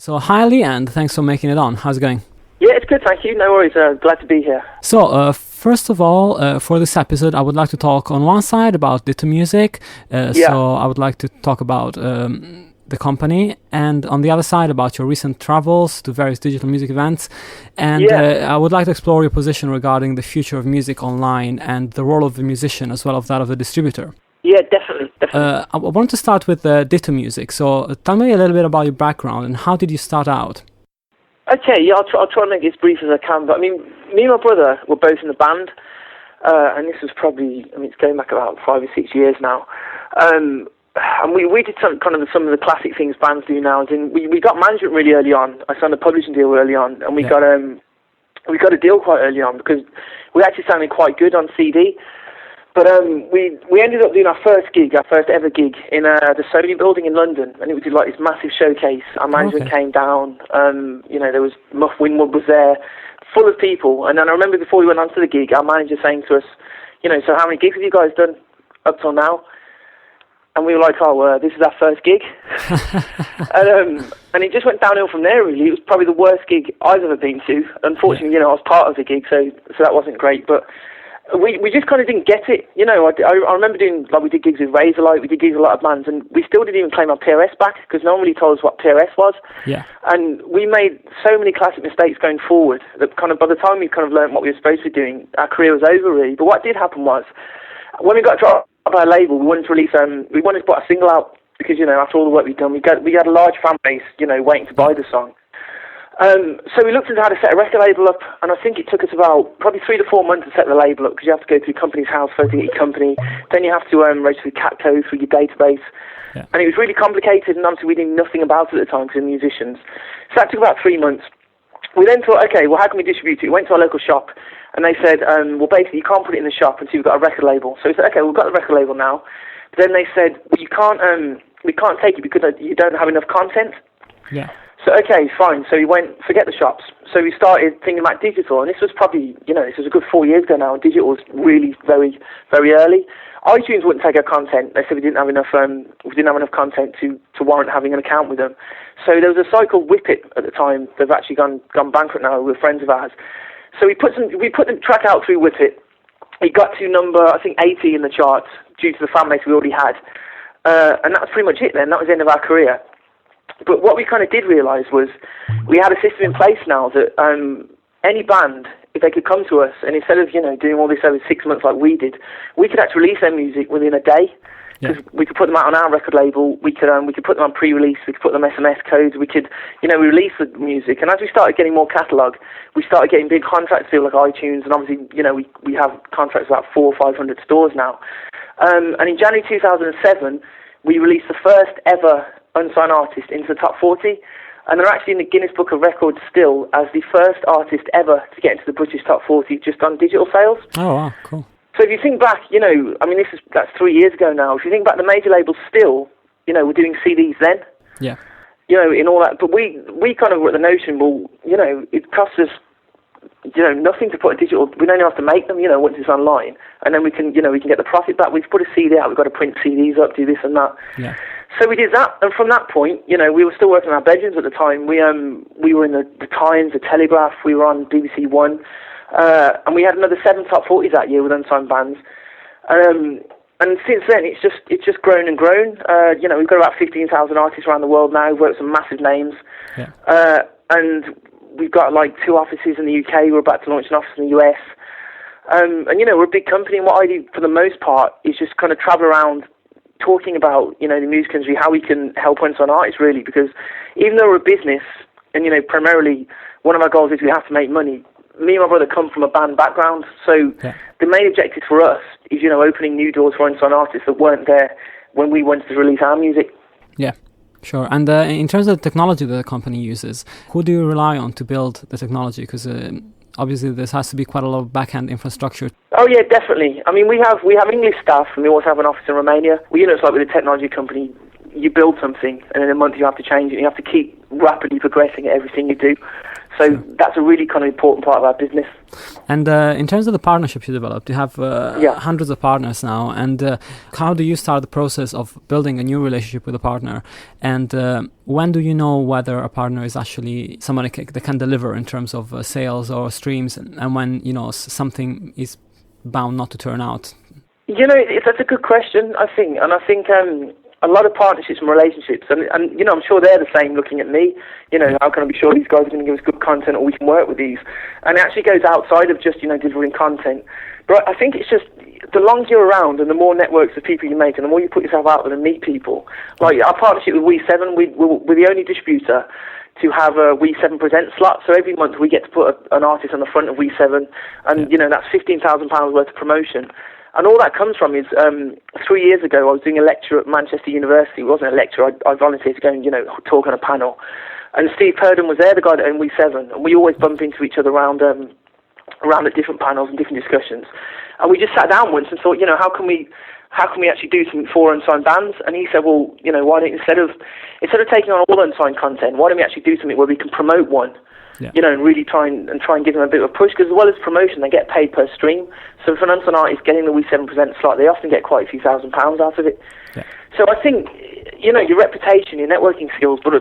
So, hi Lee, and thanks for making it on. How's it going? Yeah, it's good, thank you. No worries. Glad to be here. So, first of all, for this episode, I would like to talk on one side about Ditto music. So, I would like to talk about the company, and on the other side about your recent travels to various digital music events. And I would like to explore your position regarding the future of music online and the role of the musician as well as that of the distributor. Yeah, definitely. I want to start with Ditto music. So tell me a little bit about your background and how did you start out? Okay, yeah, I'll try and make it as brief as I can. But I mean, me and my brother were both in the band, and this was probably, it's going back about 5 or 6 years now. And we did some of the classic things bands do now. We got management really early on. I signed a publishing deal early on, and we got a deal quite early on because we actually sounded quite good on CD. But we ended up doing our first ever gig in the Sony building in London, and it was like this massive showcase. Our management came down, there was Muff Winwood was there, full of people. And then I remember before we went on to the gig, our manager saying to us, so how many gigs have you guys done up till now? And we were like, this is our first gig. and it just went downhill from there, really. It was probably the worst gig I've ever been to. Unfortunately, I was part of the gig, so that wasn't great. But we just kind of didn't get it. I remember doing, we did gigs with Razorlight, we did gigs with a lot of bands, and we still didn't even claim our PRS back because no one really told us what PRS was. Yeah. And we made so many classic mistakes going forward that kind of by the time we kind of learned what we were supposed to be doing, our career was over, really. But what did happen was, when we got dropped by a label, we wanted to release, we wanted to put a single out because, after all the work we'd done, we had a large fan base, waiting to buy the song. So we looked into how to set a record label up, and I think it took us about probably 3 to 4 months to set the label up because you have to go through Company's House first to get your company, then you have to register with Catco through your database, and it was really complicated, and obviously we knew nothing about it at the time because we were musicians. So that took about 3 months. We then thought, okay, well, how can we distribute it? We went to our local shop, and they said, basically, you can't put it in the shop until you've got a record label. So we said, okay, we've got the record label now. But then they said, well, we can't take it because you don't have enough content. Yeah. So, okay, fine. So we went, forget the shops. So we started thinking about digital, and this was probably, this was a good 4 years ago now, and digital was really very, very early. iTunes wouldn't take our content. They said we didn't have enough content to warrant having an account with them. So there was a site called Whip It at the time. They've actually gone bankrupt now with friends of ours. So we put the track out through Whip It. It got to number, I think, 80 in the charts due to the fan base we already had. And that was pretty much it then. That was the end of our career. But what we kind of did realise was we had a system in place now that any band, if they could come to us, and instead of, doing all this over 6 months like we did, we could actually release their music within a day. Because we could put them out on our record label, we could put them on pre-release, we could put them SMS codes, we could, we release the music. And as we started getting more catalogue, we started getting big contracts deals like iTunes, and obviously, we have contracts with about 400 or 500 stores now. And in January 2007, we released the first ever unsigned artist into the top 40, and they're actually in the Guinness Book of Records still as the first artist ever to get into the British top 40 just on digital sales. Oh, wow, cool. So if you think back, that's 3 years ago now. If you think back, the major labels still, were doing CDs then. Yeah. In all that. But we kind of were at the notion, well, it costs us, nothing to put a digital. We don't have to make them, once it's online, and then we can get the profit back. We've put a CD out. We've got to print CDs up, do this and that. Yeah. So we did that, and from that point, we were still working in our bedrooms at the time. We were in the Times, the Telegraph. We were on BBC One. And we had another 7 top 40s that year with unsigned bands. And since then, it's just grown and grown. We've got about 15,000 artists around the world now. We've worked with some massive names. Yeah. And we've got 2 offices in the UK. We're about to launch an office in the US. And we're a big company, and what I do for the most part is just kind of travel around talking about, the music industry, how we can help unsigned artists, really, because even though we're a business, and, primarily one of our goals is we have to make money, me and my brother come from a band background, so the main objective for us is, opening new doors for unsigned artists that weren't there when we wanted to release our music. Yeah. Sure. And in terms of the technology that the company uses, who do you rely on to build the technology? Because obviously this has to be quite a lot of back-end infrastructure. Oh yeah, definitely. I mean, we have English staff, and we also have an office in Romania. It's like with a technology company, you build something, and in a month you have to change it. You have to keep rapidly progressing at everything you do. So that's a really kind of important part of our business. And in terms of the partnerships you developed, you have hundreds of partners now. And how do you start the process of building a new relationship with a partner? And when do you know whether a partner is actually somebody that can deliver in terms of sales or streams, and when something is bound not to turn out? That's a good question, I think. And I think a lot of partnerships and relationships, and I'm sure they're the same looking at me. How can I be sure these guys are going to give us good content, or we can work with these? And it actually goes outside of just, delivering content. But I think it's just, the longer you're around and the more networks of people you make and the more you put yourself out there and meet people. Like our partnership with We7, we're the only distributor to have a We7 Present slot. So every month we get to put an artist on the front of We7, and, that's £15,000 worth of promotion. And all that comes from is 3 years ago I was doing a lecture at Manchester University. It wasn't a lecture. I volunteered to go and talk on a panel. And Steve Purden was there, the guy that owned We7, and we always bump into each other around at different panels and different discussions. And we just sat down once and thought, how can we actually do something for unsigned bands? And he said, well, why don't instead of taking on all unsigned content, why don't we actually do something where we can promote one? Yeah. And really try and give them a bit of a push, because as well as promotion, they get paid per stream. So if an unsigned artist getting the We7 Present slot, they often get quite a few £1,000s out of it. Yeah. So I think, your reputation, your networking skills, but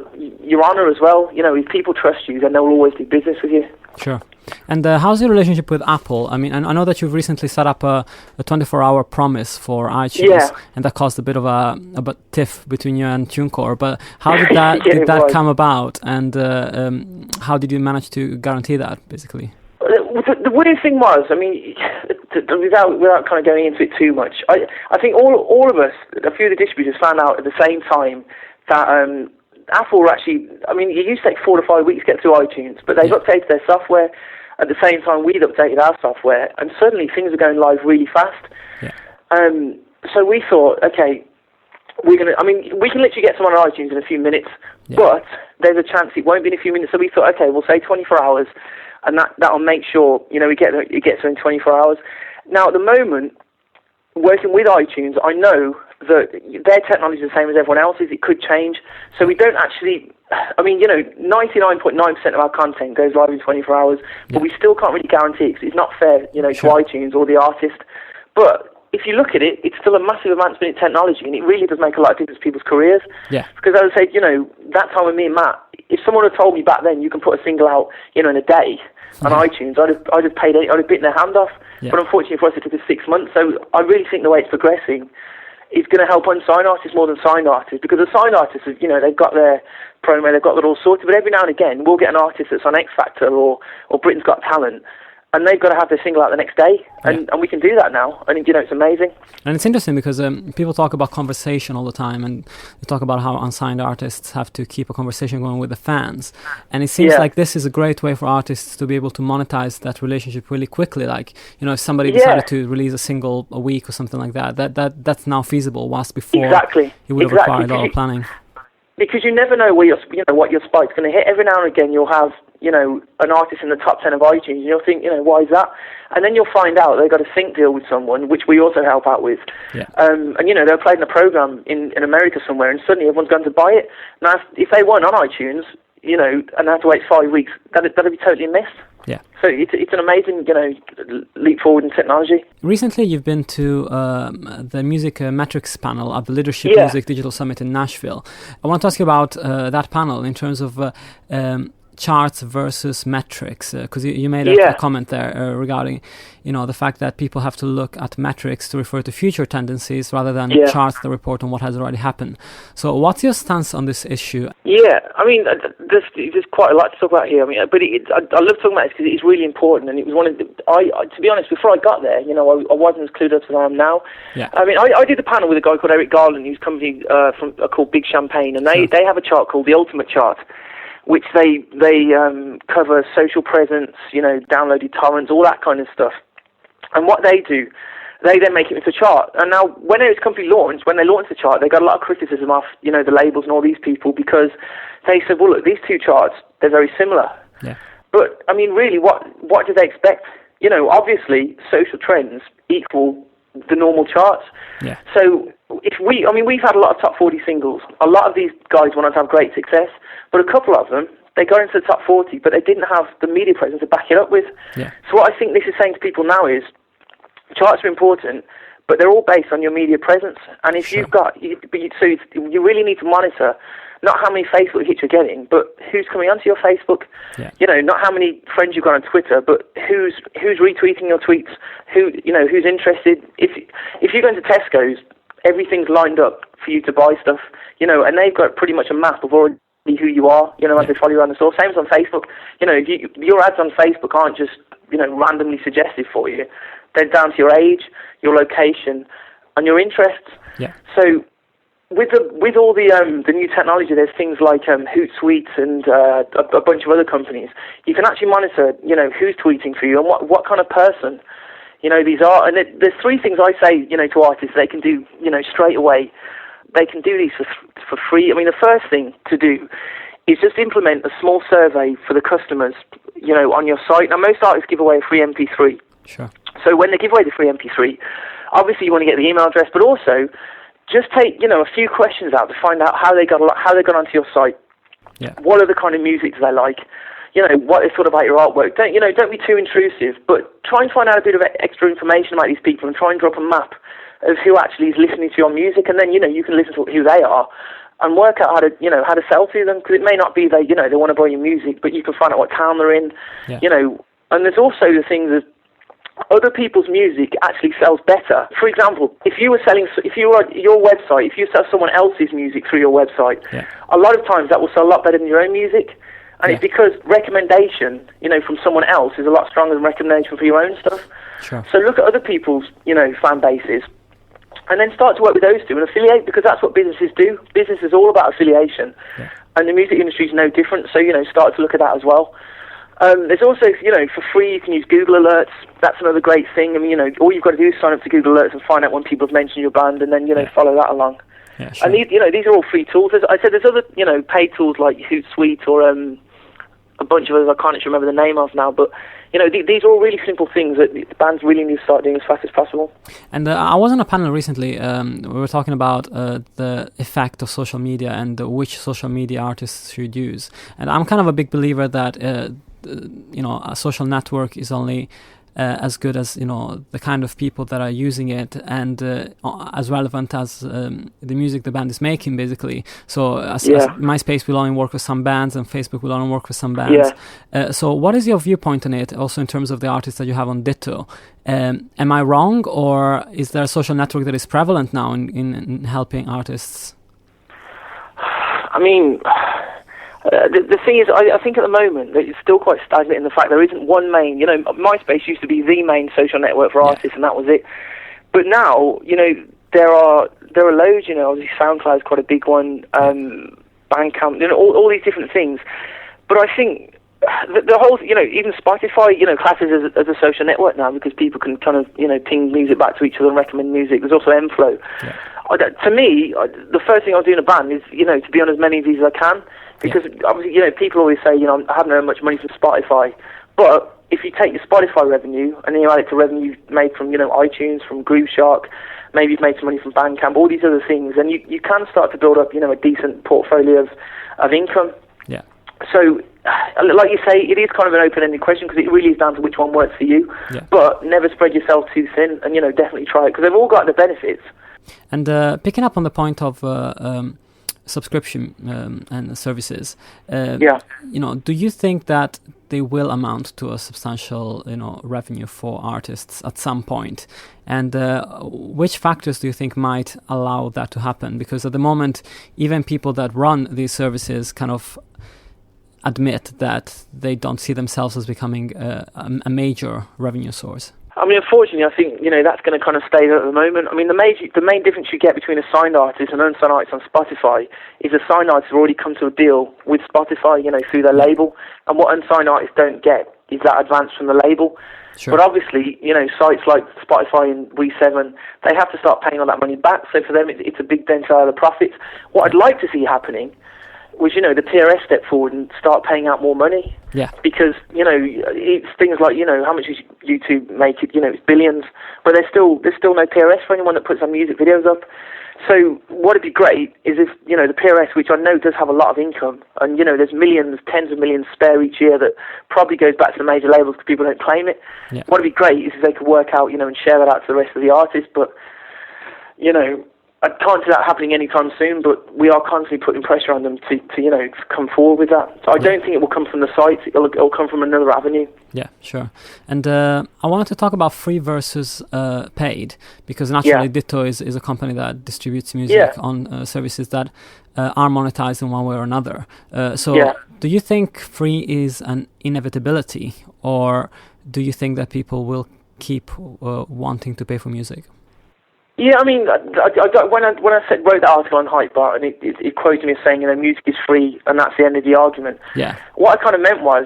your honour as well. If people trust you, then they'll always do business with you. Sure. And how's your relationship with Apple? I mean, I know that you've recently set up a 24-hour promise for iTunes, and that caused a bit of a tiff between you and TuneCore. But how did that come about, and how did you manage to guarantee that, basically? The weird thing was, I mean, without kind of going into it too much, I think all of us, a few of the distributors, found out at the same time that Apple were actually, I mean, it used to take 4 to 5 weeks to get through iTunes, but they've updated their software. At the same time, we'd updated our software, and suddenly things are going live really fast. Yeah. So we thought, okay, we can literally get someone on iTunes in a few minutes, but there's a chance it won't be in a few minutes. So we thought, okay, we'll say 24 hours, and that'll make sure, it gets there in 24 hours. Now, at the moment, working with iTunes, I know that their technology is the same as everyone else's. It could change. So we don't actually, 99.9% of our content goes live in 24 hours, but we still can't really guarantee it, because it's not fair, to iTunes or the artist. But if you look at it, it's still a massive advancement in technology, and it really does make a lot of difference to people's careers. Yeah. Because as I said, that time with me and Matt, if someone had told me back then you can put a single out, in a day on iTunes, I'd have bitten their hand off. Yeah. But unfortunately for us, it took us 6 months. So I really think the way it's progressing is going to help unsigned artists more than signed artists, because the signed artists, they've got their promo, they've got it all sorted, but every now and again we'll get an artist that's on X Factor or Britain's Got Talent, and they've got to have their single out the next day, and we can do that now, and it's amazing. And it's interesting because people talk about conversation all the time, and they talk about how unsigned artists have to keep a conversation going with the fans, and it seems like this is a great way for artists to be able to monetize that relationship really quickly. Like, if somebody decided to release a single a week or something like that's now feasible, whilst before it would have required a lot of planning. Because you never know where what your spike's going to hit. Every now and again you'll have an artist in the top 10 of iTunes, and you'll think, why is that? And then you'll find out they've got a sync deal with someone, which we also help out with. Yeah. And they're playing a program in America somewhere, and suddenly everyone's going to buy it. Now, if they weren't on iTunes, and they have to wait 5 weeks, that'd be totally missed. Yeah. So it's an amazing, leap forward in technology. Recently, you've been to the Music Metrics panel at the Leadership Music Digital Summit in Nashville. I want to ask you about that panel in terms of charts versus metrics, because you made a comment there regarding the fact that people have to look at metrics to refer to future tendencies rather than charts that report on what has already happened. So what's your stance on this issue? There's quite a lot to talk about here. But I love talking about it because it's really important, and it was one of the, to be honest, before I got there, I wasn't as clued up as I am now. Yeah. I did the panel with a guy called Eric Garland, whose company called Big Champagne, and they have a chart called the Ultimate Chart, which they cover social presence, downloaded torrents, all that kind of stuff. And what they do, they then make it into a chart. And now, when this company launched, when they launched the chart, they got a lot of criticism off, the labels and all these people, because they said, well, look, these two charts, they're very similar. Yeah. But, really, what do they expect? Obviously, social trends equal the normal charts. Yeah. So, we've had a lot of top 40 singles. A lot of these guys went on to have great success, but a couple of them They got into the top 40, but they didn't have the media presence to back it up with. Yeah. So what I think this is saying to people now is, charts are important, but they're all based on your media presence. And if you've got, you really need to monitor not how many Facebook hits you're getting, but who's coming onto your Facebook. Yeah. You know, not how many friends you've got on Twitter, but who's retweeting your tweets. Who's interested. If you go into Tesco's, everything's lined up for you to buy stuff. You know, and they've got pretty much a map of already who you are. You know, as they follow you around the store. Same as on Facebook. You know, your ads on Facebook aren't just randomly suggested for you. They're down to your age, your location, and your interests. Yeah. So with all the new technology, there's things like Hootsuite and a bunch of other companies. You can actually monitor, who's tweeting for you and what kind of person, these are. And there's three things I say, to artists they can do, straight away. They can do these for free. I mean, the first thing to do is just implement a small survey for the customers, on your site. Now, most artists give away a free MP3. Sure. So when they give away the free MP3, obviously you want to get the email address, but also just take, a few questions out to find out how they got onto your site. Yeah. What are the kind of music do they like? What is sort of about your artwork? Don't be too intrusive, but try and find out a bit of extra information about these people and try and drop a map of who actually is listening to your music, and then you can listen to who they are and work out how to sell to them, because it may not be they want to buy your music, but you can find out what town they're in. Yeah. And there's also the thing that other people's music actually sells better. For example, if you were on your website, if you sell someone else's music through your website, a lot of times that will sell a lot better than your own music. And it's because recommendation, from someone else is a lot stronger than recommendation for your own stuff. Sure. So look at other people's, fan bases, and then start to work with those two and affiliate, because that's what businesses do. Business is all about affiliation. Yeah. And the music industry is no different. So, start to look at that as well. There's also, for free, you can use Google Alerts. That's another great thing. I mean, all you've got to do is sign up to Google Alerts and find out when people have mentioned your band, and then, follow that along. Yeah, sure. And these are all free tools. I said there's other, paid tools like Hootsuite or a bunch of others I can't actually remember the name of now, but these are all really simple things that the bands really need to start doing as fast as possible. And I was on a panel recently. We were talking about the effect of social media and which social media artists should use. And I'm kind of a big believer that a social network is only as good as the kind of people that are using it, and as relevant as the music the band is making, basically. So as MySpace will only work with some bands, and Facebook will only work with some bands. So what is your viewpoint on it, also in terms of the artists that you have on Ditto? Am I wrong, or is there a social network that is prevalent now in helping artists? I mean, the thing is, I think at the moment that it's still quite stagnant in the fact there isn't one main. MySpace used to be the main social network for artists, and that was it. But now, there are loads. Obviously SoundCloud is quite a big one. Bandcamp, all these different things. But I think the whole, even Spotify, classes as a social network now, because people can kind of, ping music back to each other and recommend music. There's also Mflow. Yeah. To me, the first thing I'll do in a band is, to be on as many of these as I can. Because obviously, people always say, I haven't earned much money from Spotify. But if you take your Spotify revenue and then you add it to revenue made from, iTunes, from Grooveshark, maybe you've made some money from Bandcamp, all these other things, then you can start to build up, a decent portfolio of income. Yeah. So, like you say, it is kind of an open-ended question, because it really is down to which one works for you. Yeah. But never spread yourself too thin, and, definitely try it, because they've all got the benefits. And picking up on the point of subscription and services, do you think that they will amount to a substantial revenue for artists at some point? And which factors do you think might allow that to happen? Because at the moment, even people that run these services kind of admit that they don't see themselves as becoming a major revenue source. I mean, unfortunately, I think, that's going to kind of stay there at the moment. I mean, the main difference you get between a signed artist and unsigned artist on Spotify is a signed artist has already come to a deal with Spotify, through their label. And what unsigned artists don't get is that advance from the label. Sure. But obviously, sites like Spotify and We7, they have to start paying all that money back. So for them, it's a big dent out of the profits. What I'd like to see happening was, the PRS step forward and start paying out more money. Yeah. Because, it's things like, how much does YouTube make it? It's billions. But there's still no PRS for anyone that puts their music videos up. So what'd be great is if, you know, the PRS, which I know does have a lot of income, and, you know, there's millions, tens of millions spare each year that probably goes back to the major labels because people don't claim it. Yeah. What'd be great is if they could work out, you know, and share that out to the rest of the artists. But, you know, I can't see that happening anytime soon, but we are constantly putting pressure on them to you know, to come forward with that. So I don't think it will come from the site. It'll come from another avenue. Yeah, sure. And I wanted to talk about free versus paid, because naturally Ditto is a company that distributes music on services that are monetized in one way or another. Do you think free is an inevitability, or do you think that people will keep wanting to pay for music? Yeah, I mean, when I wrote that article on Hypebot, and it quoted me as saying, you know, music is free, and that's the end of the argument. Yeah. What I kind of meant was,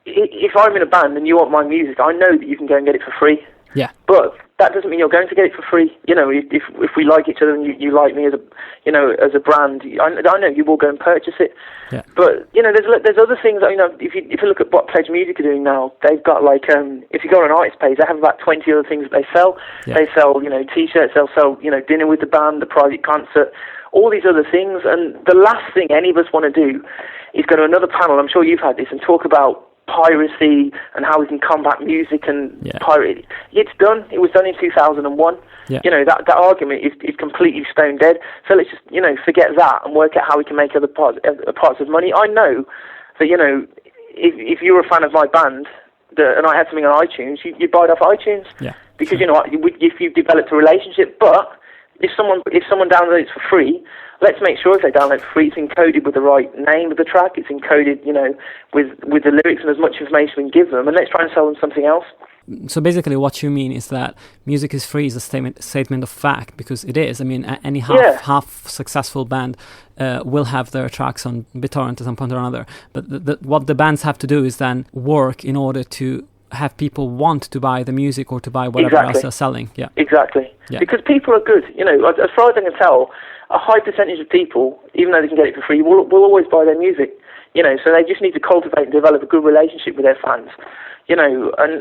if I'm in a band and you want my music, I know that you can go and get it for free. Yeah. But that doesn't mean you're going to get it for free. You know, if we like each other and you like me as a, you know, as a brand, I know you will go and purchase it. Yeah. But you know, there's other things. You know, if you look at what Pledge Music are doing now, they've got like if you go on an artist page, they have about 20 other things that they sell. Yeah. They sell, you know, T-shirts. They'll sell, you know, dinner with the band, the private concert, all these other things. And the last thing any of us want to do is go to another panel. I'm sure you've had this, and talk about piracy and how we can combat music and pirate. It's done. It was done in 2001. Yeah. You know, that argument is completely stone dead. So let's just, you know, forget that and work out how we can make other parts of money. I know that, you know, if you're a fan of my band and I had something on iTunes, you buy it off iTunes. Yeah. Because, you know, if you've developed a relationship. But if someone downloads it for free, let's make sure if they download it for free, it's encoded with the right name of the track. It's encoded, you know, with the lyrics and as much information we can give them. And let's try and sell them something else. So basically what you mean is that music is free is a statement of fact, because it is. I mean, any half successful band will have their tracks on BitTorrent at some point or another. But what the bands have to do is then work in order to have people want to buy the music or to buy whatever else they're selling. Yeah. Exactly. Yeah. Because people are good. You know, as far as I can tell, a high percentage of people, even though they can get it for free, will always buy their music. You know, so they just need to cultivate and develop a good relationship with their fans. You know, and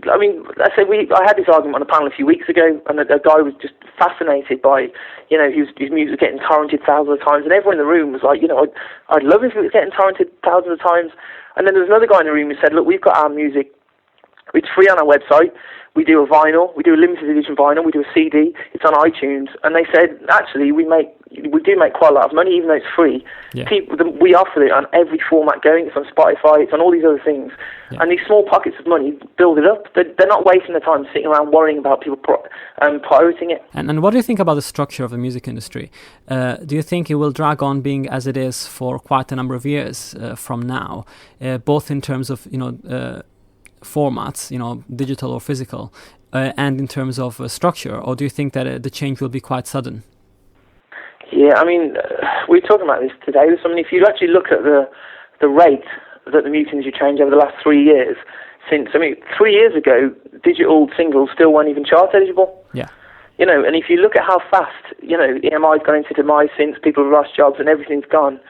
I mean, I had this argument on a panel a few weeks ago, and a guy was just fascinated by, you know, his music was getting torrented thousands of times, and everyone in the room was like, you know, I'd love if it was getting torrented thousands of times. And then there was another guy in the room who said, look, we've got our music, it's free on our website. We do a vinyl, we do a limited edition vinyl, we do a CD, it's on iTunes. And they said, actually, we do make quite a lot of money, even though it's free. Yeah. We offer it on every format going. It's on Spotify, it's on all these other things. Yeah. And these small pockets of money build it up. They're not wasting their time sitting around worrying about people pirating it. And what do you think about the structure of the music industry? Do you think it will drag on being as it is for quite a number of years from now, both in terms of, you know, formats, you know, digital or physical, and in terms of structure, or do you think that the change will be quite sudden? Yeah, I mean, we were talking about this today. I mean, if you actually look at the rate that the music industry changed over the last 3 years, 3 years ago, digital singles still weren't even chart eligible. Yeah. You know, and if you look at how fast, you know, EMI's gone into demise since, people have lost jobs and everything's gone,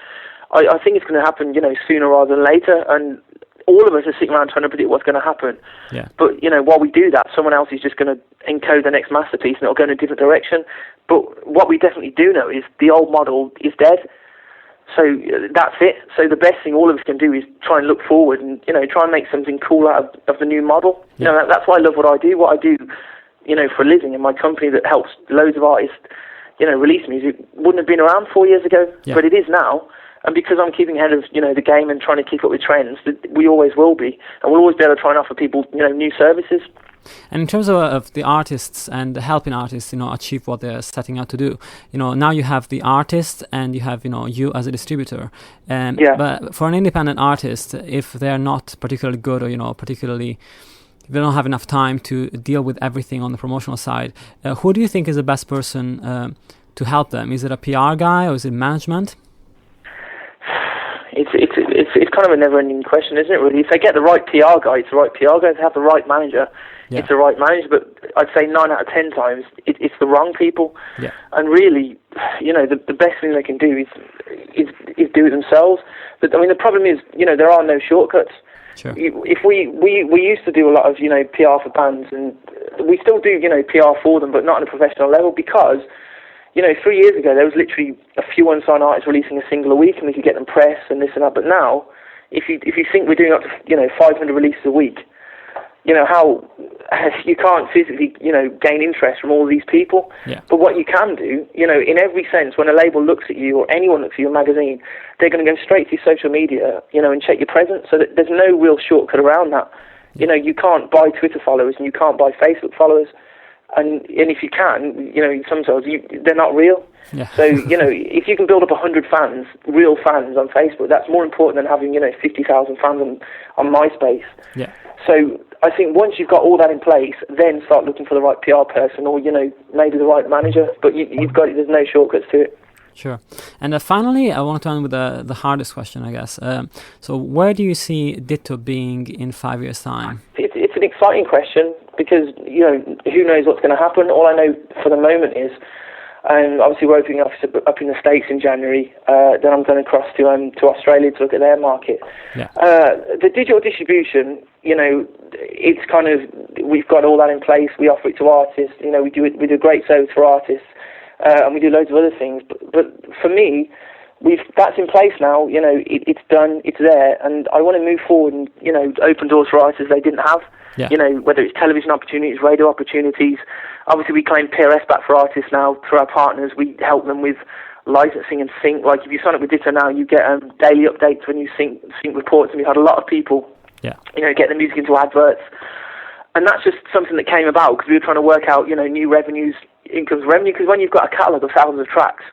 I think it's going to happen, you know, sooner rather than later, and all of us are sitting around trying to predict what's going to happen. Yeah. But, you know, while we do that, someone else is just going to encode the next masterpiece and it'll go in a different direction. But what we definitely do know is the old model is dead. So that's it. So the best thing all of us can do is try and look forward and, you know, try and make something cool out of the new model. Yeah. You know, that's why I love what I do. What I do, you know, for a living, and my company that helps loads of artists, you know, release music wouldn't have been around 4 years ago, but it is now. And because I'm keeping ahead of, you know, the game and trying to keep up with trends, we always will be. And we'll always be able to try and offer people, you know, new services. And in terms of the artists and helping artists, you know, achieve what they're setting out to do, you know, now you have the artist and you have, you know, you as a distributor. But for an independent artist, if they're not particularly good or, you know, particularly, if they don't have enough time to deal with everything on the promotional side, who do you think is the best person to help them? Is it a PR guy or is it management? It's kind of a never-ending question, isn't it, really? If they get the right PR guy, it's the right PR guy. If they have the right manager, it's the right manager. But I'd say 9 out of 10 times, it's the wrong people. Yeah. And really, you know, the best thing they can do is do it themselves. But, I mean, the problem is, you know, there are no shortcuts. Sure. If we used to do a lot of, you know, PR for bands, and we still do, you know, PR for them, but not on a professional level, because 3 years ago, there was literally a few unsigned artists releasing a single a week, and we could get them press and this and that. But now, if you think we're doing up to 500 releases a week, how you can't physically gain interest from all these people. Yeah. But what you can do, in every sense, when a label looks at you or anyone looks at your magazine, they're going to go straight to your social media, and check your presence. So that there's no real shortcut around that. You can't buy Twitter followers and you can't buy Facebook followers. And if you can, sometimes they're not real. Yeah. So, if you can build up 100 fans, real fans on Facebook, that's more important than having, 50,000 fans on MySpace. Yeah. So I think once you've got all that in place, then start looking for the right PR person or, maybe the right manager. But you've got it, there's no shortcuts to it. Sure. And finally, I want to end with the hardest question, I guess. So where do you see Ditto being in 5 years' time? It's an exciting question because, who knows what's going to happen. All I know for the moment is, obviously we're opening an office up in the States in January. Then I'm going across to Australia to look at their market. Yeah. The digital distribution, it's kind of, we've got all that in place. We offer it to artists. We do a great service for artists. And we do loads of other things. But for me, that's in place now. It's done. It's there. And I want to move forward and, open doors for artists they didn't have. Yeah. Whether it's television opportunities, radio opportunities. Obviously, we claim PRS back for artists now through our partners. We help them with licensing and sync. Like if you sign up with Ditto now, you get daily updates when you sync reports. And we've had a lot of people, get the music into adverts. And that's just something that came about because we were trying to work out, new revenues, revenue. Because when you've got a catalogue of thousands of tracks,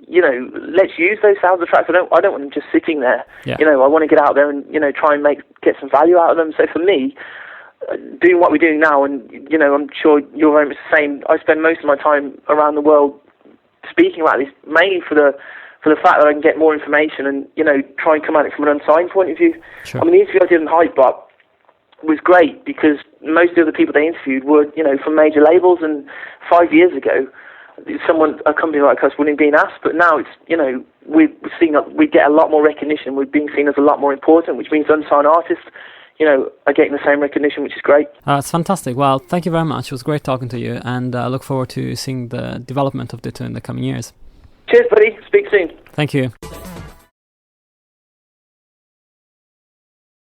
let's use those thousands of tracks. I don't want them just sitting there. Yeah. I want to get out there and try and get some value out of them. So for me, doing what we're doing now, and I'm sure you're very much the same. I spend most of my time around the world speaking about this, mainly for the fact that I can get more information and try and come at it from an unsigned point of view. Sure. I mean, the interview I did in Hypebot was great because most of the other people they interviewed were from major labels, and 5 years ago a company like us wouldn't have been asked, but now it's we're seeing we get a lot more recognition. We're being seen as a lot more important, which means unsigned artists are getting the same recognition, which is great. It's fantastic. Well, thank you very much. It was great talking to you, and I look forward to seeing the development of Ditto in the coming years. Cheers, buddy. Speak soon. Thank you.